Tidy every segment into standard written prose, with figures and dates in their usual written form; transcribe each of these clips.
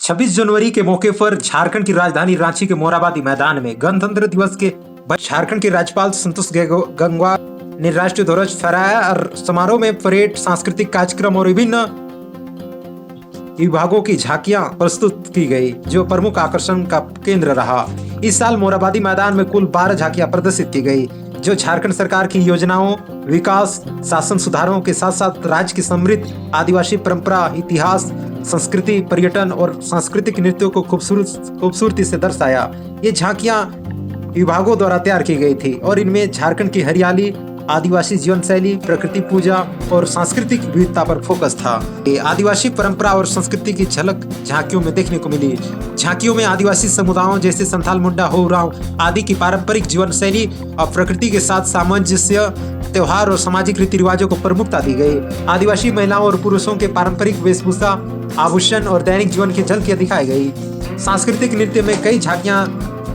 26 जनवरी के मौके पर झारखंड की राजधानी रांची के मोरहाबादी मैदान में गणतंत्र दिवस के झारखंड के राज्यपाल संतोष गंगवार ने राष्ट्रीय ध्वज फहराया और समारोह में परेड, सांस्कृतिक कार्यक्रम और विभिन्न विभागों की झांकियां प्रस्तुत की गई, जो प्रमुख आकर्षण का केंद्र रहा। इस साल मोरहाबादी मैदान में कुल 12 झांकियां प्रदर्शित की गई, जो झारखंड सरकार की योजनाओं, विकास, शासन सुधारों के साथ साथ राज्य की समृद्ध आदिवासी परंपरा, इतिहास, संस्कृति, पर्यटन और सांस्कृतिक नृत्यों को खूबसूरती से दर्शाया। ये झांकियां विभागों द्वारा तैयार की गई थी और इनमें झारखंड की हरियाली, आदिवासी जीवन शैली, प्रकृति पूजा और सांस्कृतिक विविधता पर फोकस था। आदिवासी परंपरा और संस्कृति की झलक झांकियों में देखने को मिली। झांकियों में आदिवासी समुदायों जैसे संथाल, मुंडा, हो, राव आदि की पारंपरिक जीवन शैली और प्रकृति के साथ सामंजस्य, त्योहार और सामाजिक रीति रिवाजों को प्रमुखता दी गई। आदिवासी महिलाओं और पुरुषों के पारंपरिक वेशभूषा, आभूषण और दैनिक जीवन की झलकियां दिखाई गई। सांस्कृतिक नृत्य में कई झांकियां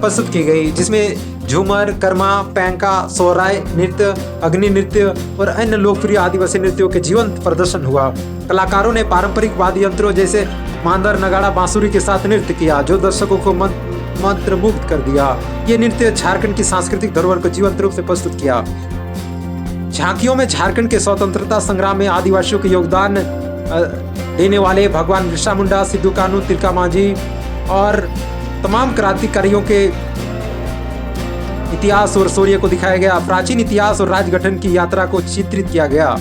प्रस्तुत की गई, जिसमें झूमर, कर्मा, पैंका, सोहराय नृत्य, अग्नि नृत्य और अन्य लोकप्रिय आदिवासी नृत्यों के जीवंत प्रदर्शन हुआ। कलाकारों ने पारंपरिक वाद्य यंत्रों जैसे मांदर, नगाड़ा, बांसुरी के साथ नृत्य किया, जो दर्शकों को मंत्रमुग्ध कर दिया। ये नृत्य झारखंड की सांस्कृतिक धरोहर को जीवंत रूप से प्रस्तुत किया। झांकियों में झारखंड के स्वतंत्रता संग्राम में आदिवासियों के योगदान देने वाले भगवान बिरसा मुंडा, सिद्धू कान्हू, तिलका मांझी और तमाम क्रांतिकारियों के इतिहास और शौर्य को दिखाया गया। प्राचीन इतिहास और राज्य गठन की यात्रा को चित्रित किया गया।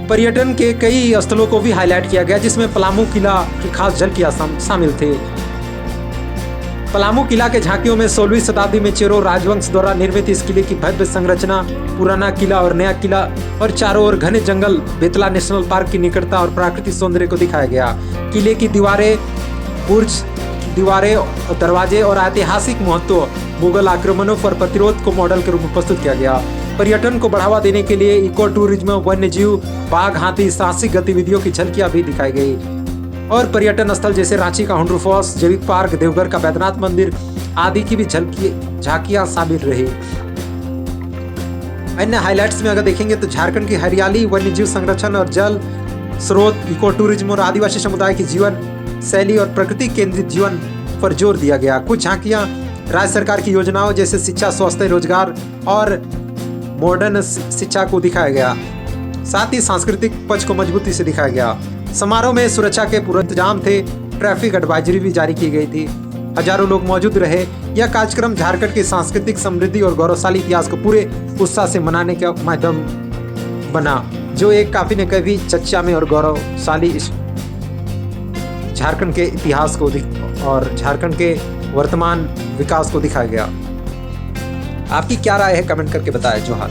पर्यटन के कई स्थलों को भी हाईलाइट किया गया, जिसमें पलामू किला की खास झलकियां शामिल थे। पलामू किला के झांकियों में 16वीं शताब्दी में चेरो राजवंश द्वारा निर्मित इस किले की भव्य संरचना, पुराना किला और नया किला और चारों ओर घने जंगल, बेतला नेशनल पार्क की निकटता और प्राकृतिक सौंदर्य को दिखाया गया। किले की दीवारें, बुर्ज, दीवारें, दरवाजे और ऐतिहासिक महत्व, मुगल आक्रमणों पर प्रतिरोध को मॉडल के रूप में प्रस्तुत किया गया। पर्यटन को बढ़ावा देने के लिए इको टूरिज्म, वन्य जीव, बाघ, हाथी, साहसिक गतिविधियों की झलकियां भी दिखाई गई। और पर्यटन स्थल जैसे रांची का हुंड्रू फॉल्स, जैविक पार्क, देवघर का बैद्यनाथ मंदिर आदि की भी झांकियां शामिल रही। अन्य हाइलाइट्स में अगर देखेंगे तो झारखंड की हरियाली, वन्य जीव संरक्षण और जल स्रोत, इको टूरिज्म और आदिवासी समुदाय की जीवन शैली और प्रकृति केंद्रित जीवन पर जोर दिया गया। कुछ झांकियां राज्य सरकार की योजनाओं जैसे शिक्षा, स्वास्थ्य, रोजगार और मॉडर्न शिक्षा को दिखाया गया। साथ ही सांस्कृतिक पक्ष को मजबूती से दिखाया गया। समारोह में सुरक्षा के पूरे इंतजाम थे। ट्रैफिक एडवाइजरी भी जारी की गई थी। हजारों लोग मौजूद रहे। यह कार्यक्रम झारखंड की सांस्कृतिक समृद्धि और गौरवशाली इतिहास को पूरे उत्साह से मनाने का माध्यम बना, जो एक काफी न कभी चर्चा में और गौरवशाली झारखंड के इतिहास को और झारखंड के वर्तमान विकास को दिखाया गया। आपकी क्या राय है, कमेंट करके बताएं। जोहार।